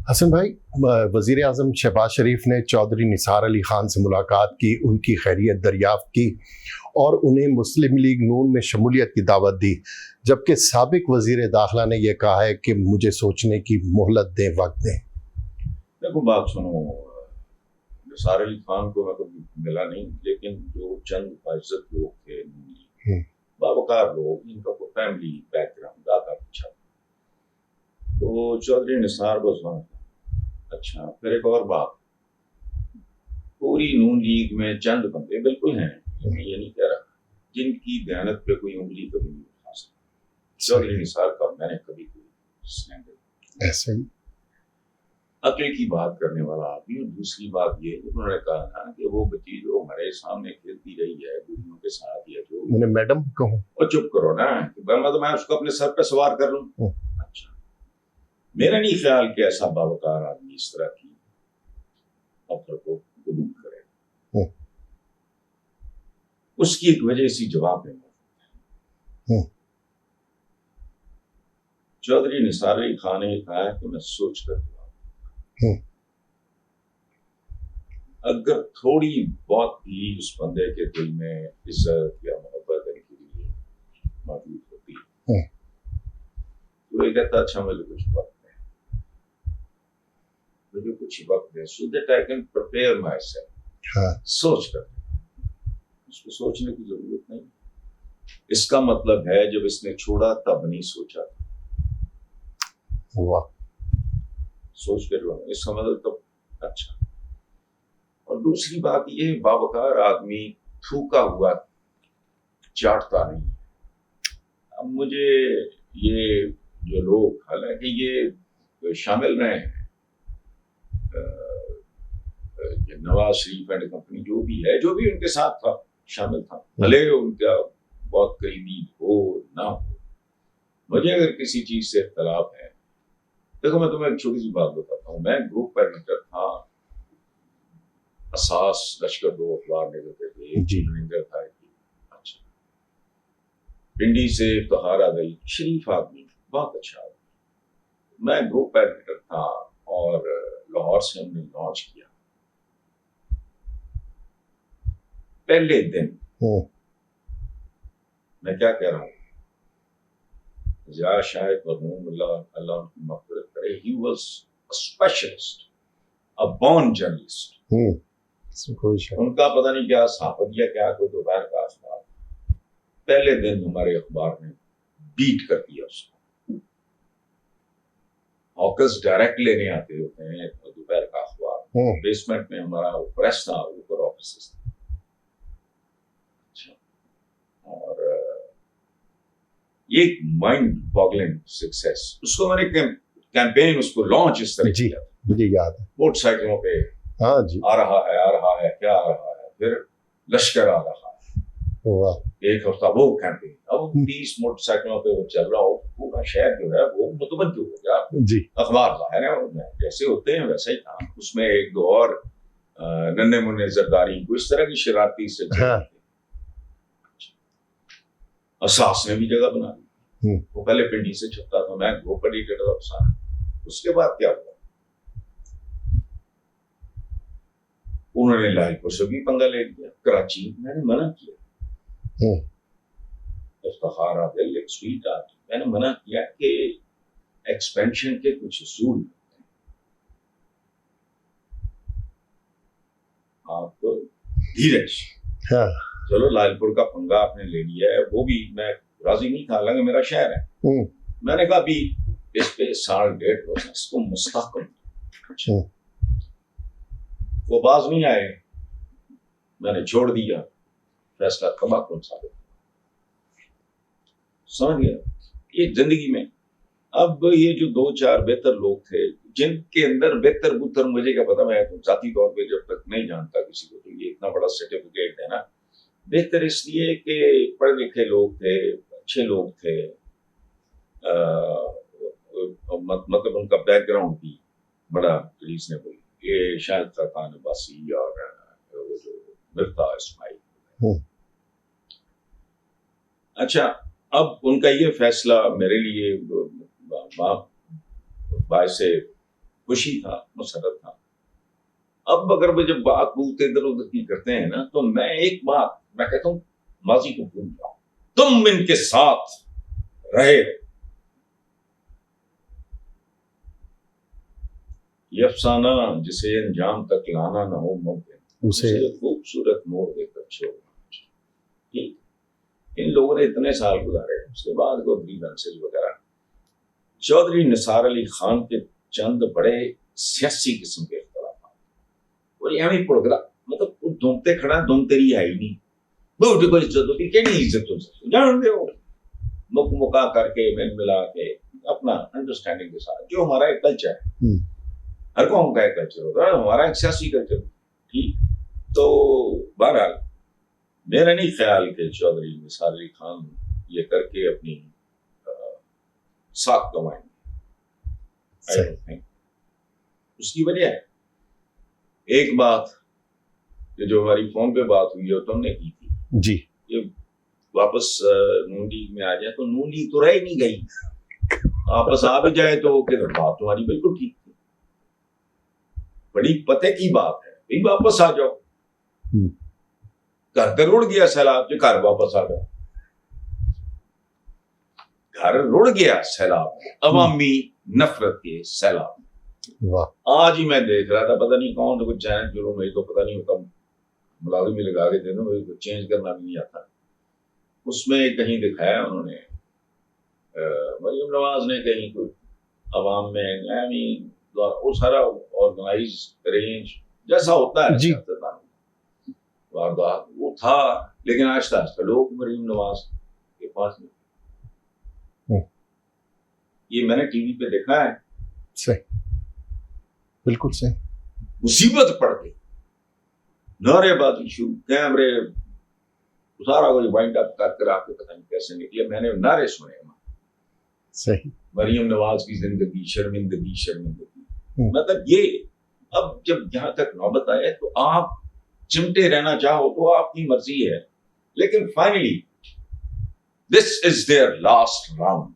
حسن بھائی، وزیر اعظم شہباز شریف نے چودھری نثار علی خان سے ملاقات کی، ان کی خیریت دریافت کی اور انہیں مسلم لیگ نون میں شمولیت کی دعوت دی، جبکہ سابق وزیر داخلہ نے یہ کہا ہے کہ مجھے سوچنے کی مہلت دیں، وقت دیں۔ دیکھو بات سنو، نثار علی خان کو میں کبھی ملا نہیں، لیکن جو چند باعزت لوگ تھے، باوقار لوگ، ان کا کوئی فیملی بیک گراؤنڈ دادا پیچھا، تو چودھری نثار بزوان تھا۔ اچھا، پھر ایک اور بات، پوری نون لیگ میں چند بندے بالکل ہیں، میں یہ نہیں کہہ رہا، جن کی دیانت پہ کوئی انگلی کبھی نہیں اٹھا سکتا۔ چودھری نثار کا میں نے کبھی کوئی اسکینڈل ایسے ہی عقل کی بات کرنے والا آدمی۔ اور دوسری بات یہ کہ انہوں نے کہا نا کہ وہ بچی جو ہمارے سامنے کھیلتی رہی ہے گڑیوں کے ساتھ، یا جو انہیں میڈم کہوں، اور چپ کرو نا، میں اس کو اپنے سر پہ سوار کر لوں۔ اچھا، میرا نہیں خیال کہ ایسا باوقار آدمی اس طرح کی افر کو قبول کرے۔ اس کی ایک وجہ اسی جواب میں موجود ہے۔ چودھری نثار علی خان نے کہا ہے کہ میں سوچ کر جواب، اگر تھوڑی بہت بھی اس بندے کے دل میں عزت یا محبت ان کے لیے موجود ہوتی ہے تو یہ کہتا اچھا مجھے کچھ وقت ہے، مجھے کچھ وقت ہے، so that I can prepare myself، سوچ کر۔ اس کو سوچنے کی ضرورت نہیں، اس کا مطلب ہے جب اس نے چھوڑا تب نہیں سوچا، سوچ کر اس کا مطلب تب۔ اچھا، اور دوسری بات یہ، باوقار آدمی تھوکا ہوا چاٹتا نہیں ہے۔ اب مجھے یہ جو لوگ، حالانکہ یہ شامل رہے ہیں، نواز شریف اینڈ کمپنی، جو بھی ہے، جو بھی ان کے ساتھ تھا، شامل تھا، بھلے ان کا بہت قریبی ہو نہ ہو، مجھے اگر کسی چیز سے اختلاف ہے، دیکھو میں تمہیں ایک چھوٹی سی بات بتاتا ہوں، میں گروپ ایڈیٹر تھا، اساس لشکر 2 اخبار نکلتے تھے، منیجر تھا۔ اچھا، پنڈی سے افتخار آ گئی، شریف آدمی، بہت اچھا آدمی، میں گروپ ایڈیٹر تھا اور لاہور سے ہم نے لانچ کیا۔ پہلے دن میں کیا کہہ رہا ہوں، ضیاء شاہد مرحوم، اللہ ان کی مغفرت کرے، he was a specialist, a born journalist۔ ان کا پتہ نہیں کیا صحافت یا کیا، کوئی دوپہر کا اخبار، پہلے دن ہمارے اخبار نے بیٹ کر دیا اس کو۔ ہاکرز ڈائریکٹ لینے آتے ہوتے ہیں دوپہر کا اخبار، بیسمنٹ میں ہمارا پریس تھا، اوپر آفیسز تھے۔ اور یہ ایک مائنڈ باگلنگ سکسیس، اس کو میں نے کیمپین، اس کو لانچ اس طرح کیا، مجھے یاد ہے، موٹر سائیکلوں پہ آ رہا ہے، کیا آ رہا ہے، پھر لشکر آ رہا ہے، ایک ہفتہ وہ کیمپین، اب 30 موٹر سائیکلوں پہ وہ چل رہا ہو، پورا شہر جو ہے وہ متوجہ ہو گیا۔ اخبار ظاہر ہے جیسے ہوتے ہیں ویسا ہی تھا، اس میں ایک دو اور ننھے منھے زرداری کو اس طرح کی شرارتی سے اساس نے بھی جگہ بنا لی۔ وہ پہلے پنڈی سے چھپتا تھا، میں گروپ ایڈیٹر تھا۔ اس کے بعد کیا ہوا، انہوں نے لائل پور سے بھی پنگا لے لیا، کراچی میں نے منع کیا، افتخار آتے، ایک سویٹ آتی، میں نے منع کیا کہ ایکسپینشن کے کچھ اصول آپ دھیرج، چلو لائل پور کا پنگا آپ نے لے لیا ہے، وہ بھی میں راضی نہیں تھا، حالانکہ میرا شہر ہے۔ میں نے کہا ابھی اس پہ 1.5 روز اس کو مستحکم، وہ باز نہیں آئے، میں نے چھوڑ دیا، فیصلہ تباہ کن ثابت، سمجھ گیا۔ یہ زندگی میں اب یہ جو 2-4 بہتر لوگ تھے، جن کے اندر بہتر بہتر، مجھے کیا پتا، میں ذاتی طور پہ جب تک نہیں جانتا کسی کو، تو یہ اتنا بڑا سرٹیفکیٹ ہے نا، بہتر اس لیے کہ پڑھے لکھے لوگ تھے، اچھے لوگ تھے، مطلب ان کا بیک گراؤنڈ بھی بڑا ریزنیبل، یہ شاہد خاقان عباسی اور وہ جو مرتا اسماعیل۔ اچھا، اب ان کا یہ فیصلہ میرے لیے باعث خوشی تھا، مسرت تھا. اب اگر وہ جب بات بولتے ادھر ادھر کی کرتے ہیں نا، تو میں ایک بات میں کہتا ہوں ماضی کو بھول جاؤ، تم ان کے ساتھ رہے ہو. یہ افسانہ جسے انجام تک لانا نہ ہو ممکن، اسے خوبصورت موڑ دے کر چھوڑنا ٹھیک. ان لوگوں نے اتنے سال گزارے، اس کے بعد وہ گریونسز وغیرہ. چودھری نثار علی خان کے چند بڑے سیاسی قسم کے اختلافات، اور یہ ہمیں پڑ گیا مطلب وہ دھومتے کھڑا دھوم تیری ہے ہی نہیں، بہت کوئی عزت ہوتی کیڑی عزت ہو سکتی جان دے ہو مک مکا کر کے مل ملا کے اپنا انڈرسٹینڈنگ کے ساتھ. جو ہمارا ایک کلچر ہے، ہر قوم کا ایک کلچر ہوتا ہے، ہمارا ایک سیاسی کلچر ٹھیک. تو بہرحال میرا نہیں خیال کہ چودھری نثار علی خان یہ کر کے اپنی ساتھ کمائیں گے. اس کی وجہ ہے ایک بات کہ جو ہماری فون پہ بات ہوئی ہے تم نے کی تھی جی، یہ واپس نون لیگ میں آ جائے تو نون لیگ تو رہ ہی نہیں گئی، واپس آ بھی جائے تو بات تمہاری بالکل ٹھیک تھی. بڑی پتے کی بات ہے بھائی واپس آ جاؤ. گھر رڑ گیا سیلاب، جو گھر واپس آ جاؤ. گھر رڑ گیا سیلاب، عوامی نفرت کے سیلاب. آج ہی میں دیکھ رہا تھا، پتہ نہیں کون تو چینل شروع میں تو پتہ نہیں ہوتا، ملازم بھی لگا کے تھے نا، چینج کرنا بھی نہیں آتا. اس میں کہیں دکھایا انہوں نے مریم نواز نے کہیں کوئی عوام میں وہ سارا آرگنائز ارینج جیسا ہوتا ہے جی واردات وہ تھا، لیکن آہستہ آہستہ لوگ مریم نواز کے پاس نہیں. یہ میں نے ٹی وی پہ دیکھا ہے. صحیح، بالکل صحیح. مصیبت پڑ گئی، نعرے بازی شروع، کیمرے سارا کچھ وائنڈ اپ کر کر آپ کو پتہ نہیں کیسے نکلے. میں نے نعرے سنے صحیح، مریم نواز کی زندگی شرمندگی شرمندگی. مطلب یہ اب جب یہاں تک نوبت آئے تو آپ چمٹے رہنا چاہو تو آپ کی مرضی ہے، لیکن finally this is there last round.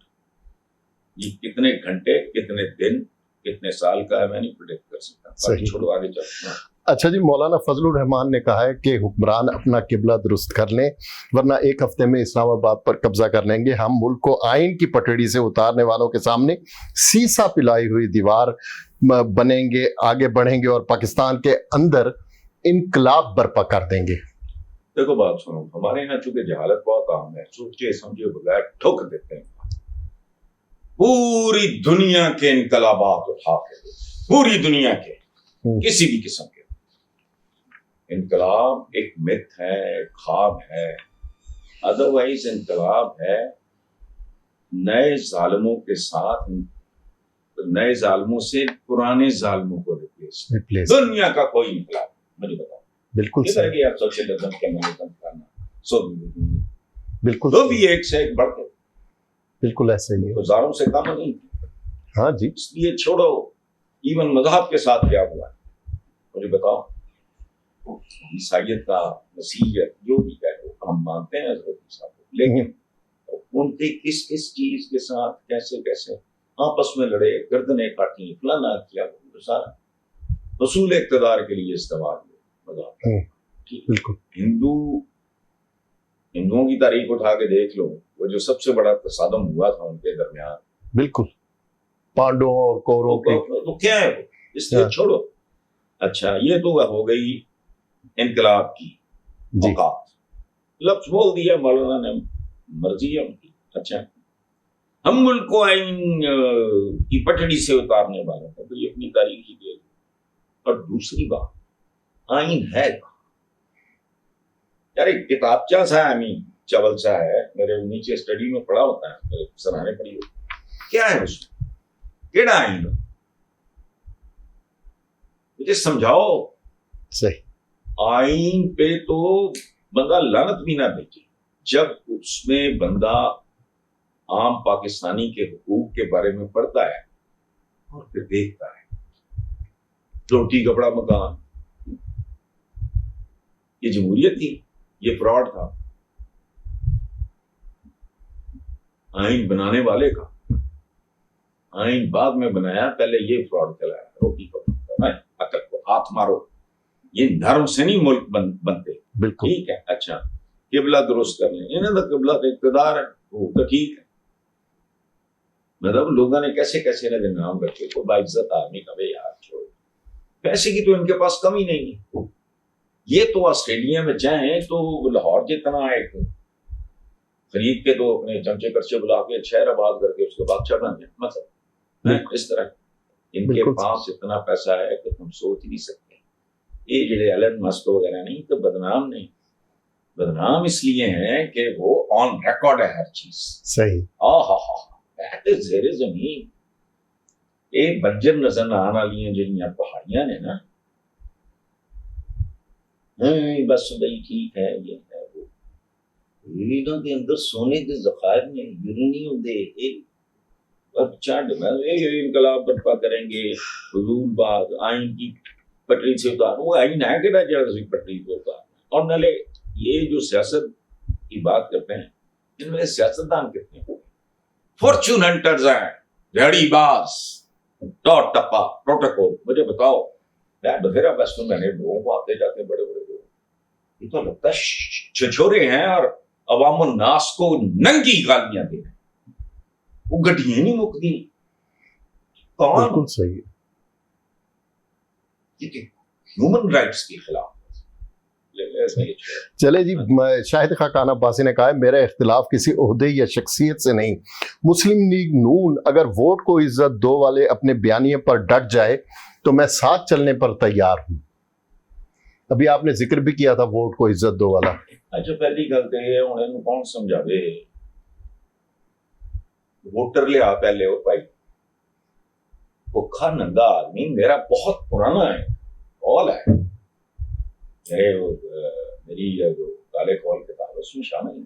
یہ کتنے گھنٹے کتنے دن کتنے سال کا ہے میں نہیں پریڈکٹ کر سکتا. چھوڑو آگے چلتے ہیں. اچھا جی، مولانا فضل الرحمان نے کہا ہے کہ حکمران اپنا قبلہ درست کر لیں ورنہ ایک ہفتے میں اسلام آباد پر قبضہ کر لیں گے. ہم ملک کو آئین کی پٹڑی سے اتارنے والوں کے سامنے سیسا پلائی ہوئی دیوار بنیں گے، آگے بڑھیں گے اور پاکستان کے اندر انقلاب برپا کر دیں گے. دیکھو بات سنو، ہمارے یہاں چونکہ جہالت بہت عام ہے، سوچے سمجھے بغیر ٹھوک دیتے ہیں. پوری دنیا کے انقلابات اٹھا کے، پوری دنیا کے کسی بھی قسم کے انقلاب ایک مت ہے، ایک خواب ہے. ادروائز انقلاب ہے نئے ظالموں کے ساتھ، نئے ظالموں سے پرانے ظالموں کو ریپلیس. دنیا کا کوئی انقلاب مجھے بتاؤ بالکل صحیح. آپ سوشلزم کمیونزم کرنا سو بالکل تو بھی ایک سے ایک بڑھ کے بالکل ایسے ہی ہے. ہزاروں سے کم نہیں. ہاں جی، اس لیے چھوڑو ایون مذہب کے ساتھ کیا ہوا ہے مجھے بتاؤ. عیسائیت کا مسیحیت جو بھی کہہ لو ہم مانتے ہیں حضرت عیسیٰ کو، لیکن ان کے کس کس چیز کے ساتھ کیسے کیسے آپس میں لڑے، گردنیں کاٹی، فلانا کیا، سارا حصول اقتدار کے لیے استعمال ہوئے مذہب. بالکل. ہندوؤں کی تاریخ اٹھا کے دیکھ لو، وہ جو سب سے بڑا تصادم ہوا تھا ان کے درمیان، بالکل پانڈو اور کوروں کے، تو کیا ہے وہ، اس لیے چھوڑو. اچھا یہ تو ہو گئی انقلاب کی اوقات، لفظ بول دیا مولانا نے، مرضی ہے ان کی. اچھا ہم ملک کو آئین کی پٹڑی سے اتارنے والے ہیں تو یہ اپنی تاریخ ہی دے. اور دوسری بات، آئین ہے یار ایک کتابچہ سا ہے، چول سا ہے، میرے نیچے اسٹڈی میں پڑھا ہوتا ہے، میرے سراہنے پڑھی ہوتی. کیا ہے اس میں، کیڑا آئین مجھے سمجھاؤ. صحیح. آئین پہ تو بندہ لعنت بھی نہ بھیجے جب اس میں بندہ عام پاکستانی کے حقوق کے بارے میں پڑھتا ہے اور پھر دیکھتا ہے روٹی کپڑا مکان. یہ جمہوریت تھی، یہ فراڈ تھا آئین بنانے والے کا. آئین بعد میں بنایا, پہلے یہ فراڈ چلایا, روٹی کو عقل کو ہاتھ مارو. یہ دھرم سے نہیں ملک بنتے. بالکل ٹھیک ہے, اچھا قبلہ درست کر لیں, انہیں تو قبلہ تو اقتدار ہے, وہ تو ٹھیک ہے. مطلب لوگوں نے کیسے کیسے نہ نام رکھے, کو باعزت آدمی کا بھائی یار چھوڑو, پیسے کی تو ان کے پاس کمی نہیں ہے. یہ تو آسٹریلیا میں جائیں تو لاہور کے طرح ایک خرید کے تو اپنے چمچے کرچے بلا کے شہر آباد کر کے اس کے بادشاہ بن جائیں. مطلب اس طرح ان کے پاس اتنا پیسہ ہے کہ تم سوچ نہیں سکتے. یہ جڑے ایلن مسک وغیرہ نہیں تو بدنام نہیں, بدنام اس لیے ہیں کہ وہ آن ریکارڈ ہے ہر چیز. صحیح. زیر زمین یہ بنجر نظر آنے والی ہیں جہاں پہاڑیاں نے نا, بس بھائی ٹھیک ہے یہ ہے وہ, انہوں کے اندر سونے کے ذخائر میں یورینیم دے انقلاب برپا کریں گے, حضور بات آئین کی پٹری سے اتار, وہ آئین ہے کہ جڑ پٹری سے اتار. اور نلے یہ جو سیاست کی بات کرتے ہیں ان میں سیاستدان کتنے ہیں, فارچون ہنٹرز ہیں, ریڑی باز, ٹاٹ ٹپا, پروٹوکول. مجھے بتاؤ بثیرا ویسٹرن میں نے لوگوں کو آتے جاتے بڑے بڑے لوگ, یہ تو لگتا ہے چھچورے ہیں اور عوام الناس کو ننگی گالیاں دے رہے ہیں. وہ گڈیاں نہیں مکتی. کون؟ بالکل صحیح. ہیومن رائٹس کے خلاف. چلے جی, شاہد خاقان عباسی نے کہا ہے میرا اختلاف کسی عہدے یا شخصیت سے نہیں, مسلم لیگ نون اگر ووٹ کو عزت دو والے اپنے بیانیے پر ڈٹ جائے تو میں ساتھ چلنے پر تیار ہوں. ابھی آپ نے ذکر بھی کیا تھا ووٹ کو عزت دو والا. اچھا پہلی گل تو یہ ہوں انہوں کون سمجھاوے, ووٹر لیا پہلے وہ بھائی بھوکھا ننگا آدمی میرا بہت پرانا ہے قول ہے, میری جو کالے قول کتاب اس میں شامل ہے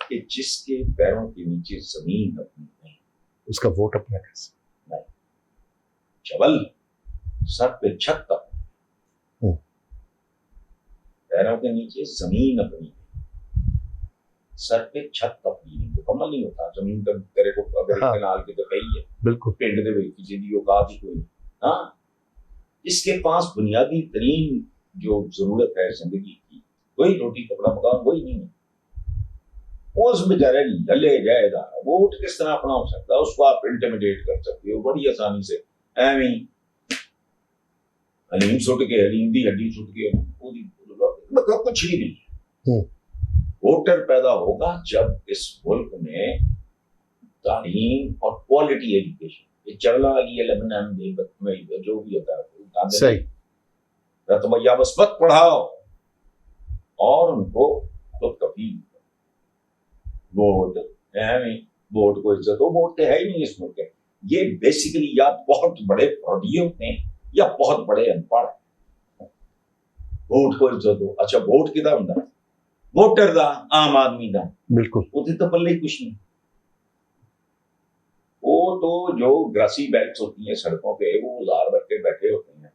کہ جس کے پیروں کے نیچے زمین اپنی نہیں اس کا ووٹ اپنا کیسے نہیں, چول سر پہ چھت تک, پیروں کے نیچے زمین اپنی سر پہ چھت اپنی نہیں, مکمل نہیں ہوتا. زمین کا تیرے کو اگر کنال کی تو کہی ہے بالکل پنڈ دے وچ کسی دی اوقات ہی کوئی نہیں. ہاں اس کے پاس بنیادی ترین جو ضرورت ہے زندگی کی, کوئی روٹی کپڑا مکان کوئی نہیں ہے, اس بیچارے للے جائے گا. ووٹ کس طرح اپنا ہو سکتا ہے, اس کو آپ انٹیمیڈیٹ کر سکتے ہو بڑی آسانی سے. ایویں حلیم سٹ کے حلیم دی ہڈی سٹ کے مطلب کچھ ہی نہیں. ووٹر پیدا ہوگا جب اس ملک میں تعلیم اور کوالٹی ایجوکیشن, یہ چڑھنا والی ہے لبنان جو بھی ہوتا ہے صحیح رتبہ مثبت پڑھاؤ اور ان کو خود کفیل ووٹ ووٹ کو عزت ہو. ووٹ تو ہے ہی نہیں اس ملک کے. یہ بیسیکلی یا بہت بڑے فراڈی ہوتے ہیں یا بہت بڑے ان پڑھ ہیں. ووٹ کو عزت ہو. اچھا ووٹ کدا ہوں ووٹر دا, عام آدمی دا, بالکل وہ تو پلے ہی کچھ نہیں. وہ تو جو گراسی بیلٹس ہوتی ہیں سڑکوں پہ وہ ہزار بچے بیٹھے ہوتے ہیں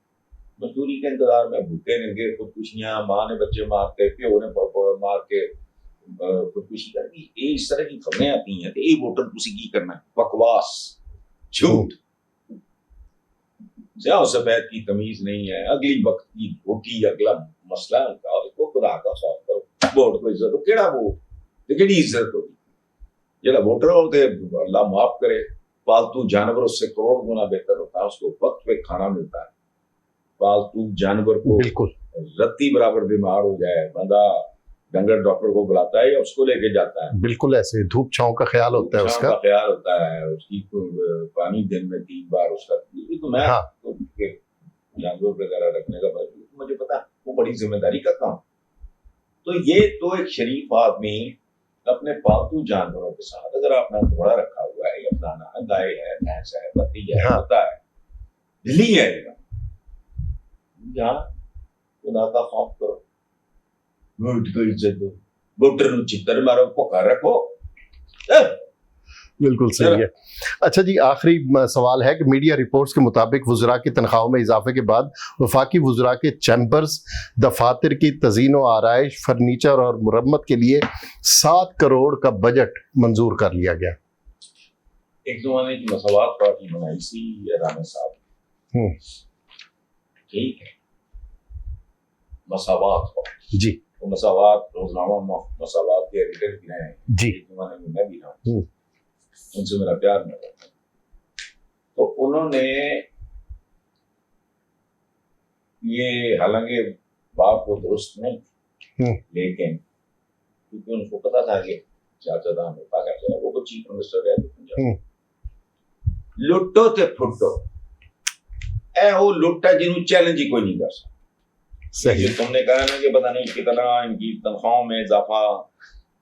مزدوری کے انتظار میں, بھوکے رہیں گے, خودکشیاں, ماں نے بچے مار کے, پیو نے مار کے خودکشی کر دی. یہ اس طرح کی خبریں آتی ہیں کہ یہ ووٹر کسی کی کرنا ہے, بکواس, جھوٹ, سیاہ و سفید کی تمیز نہیں ہے. اگلی وقت کی روٹی اگلا مسئلہ کو خدا کا خوف کرو. ووٹ کو عزت ہو, کیڑا ووٹ کیڑی عزت ہوگی جہاں ووٹر ہوتے اللہ معاف کرے پالتو جانور اس سے کروڑ گنا بہتر ہوتا ہے. اس کو وقت پہ کھانا ملتا ہے. پالتو جانور کو بالکل رتی برابر بیمار ہو جائے بندہ ڈنگر ڈاکٹر کو بلاتا ہے یا اس کو لے کے جاتا ہے. بالکل ایسے دھوپ چھاؤں کا خیال ہوتا ہے, اس کا خیال ہوتا ہے, اس کی پانی دن میں 3 بار اس کا. تو میں جانور وغیرہ رکھنے کا مجھے پتا وہ بڑی ذمہ داری کا کام. تو یہ تو ایک شریف آدمی اپنے پالتو جانوروں کے ساتھ, اگر آپ نے گھوڑا رکھا ہوا ہے یا فلانا ہے, گائے ہے, بھینس ہے, بکری ہے, ہوتا ہے, دلی ہے, یہاں خدا کا خوف کرو, ووٹ کو عزت دو, ووٹر نو چتر مارو, پکا رکھو. بالکل صحیح ہے. اچھا جی, آخری سوال ہے کہ میڈیا رپورٹس کے مطابق وزراء کی تنخواہوں میں اضافے کے بعد وفاقی وزراء کے چیمبرز, دفاتر کی تزئین و آرائش, فرنیچر اور مرمت کے لیے 7 کروڑ کا بجٹ منظور کر لیا گیا. ایک زمانے کی مساوات پارٹی بنائی سی رانا صاحب، ٹھیک ہے، مساوات پارٹی، جی وہ مساوات روزنامہ مساوات کے ایڈیٹر بھی رہے ہیں، جی ایک زمانے میں میں بھی رہا ہوں، ان سے میرا پیار نہ رہتا، تو انہوں نے یہ حالانکہ باپ کو درست نہیں، لیکن کیونکہ ان کو پتا تھا کہ چاچا دان ہوتا کیا وہ چیف منسٹر رہے تھے پنجاب، لٹو تے پھٹو اے وہ لٹا جنہوں چیلنج ہی کوئی نہیں کر سکتا۔ صحیح، تم نے کہا نا کہ پتہ نہیں کتنا ان کی تنخواہوں میں اضافہ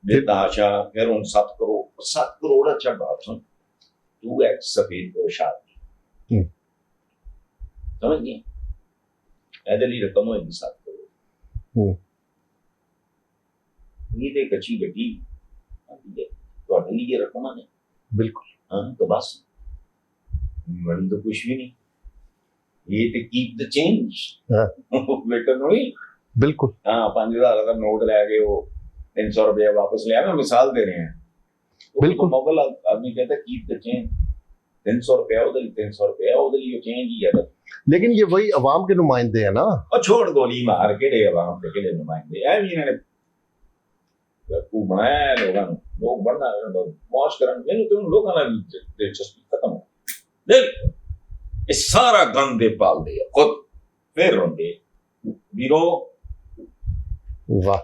بتحاشا، پھر ان 7 کروڑ اچھا بات سن، تو ایک سفید پوش آدمی سمجھ گئے، ایدلی رقم ہوئی 7 کروڑ، یہ ایک اچھی گٹی تو لیے رقم ہے بالکل، ہاں تو بس بڑی تو کچھ بھی نہیں، یہ تو کیپ دا چینج بیٹر نہیں، بالکل، ہاں 5,000 کا نوٹ لے کے وہ 300 روپیہ واپس لے آنا، مثال دے رہے ہیں، بالکل، مغل آدمی کہتا ہے کیپ دا چینج، 300 روپیہ ادھر 300 روپیہ ادھر، یہ چینج ہی ہے، لیکن یہ وہی عوام کے نمائندے ہیں نا، اور چھوڑ گولی مار کے عوام کے کہڑے نمائندے اے بھی انہوں نے کو بنایا ہے، لوگ بڑھنا موج کرن میں تو لوگوں نے دلچسپی ختم ہو دل یہ سارا گند دے پال دے خود پھر روندے ویرو واہ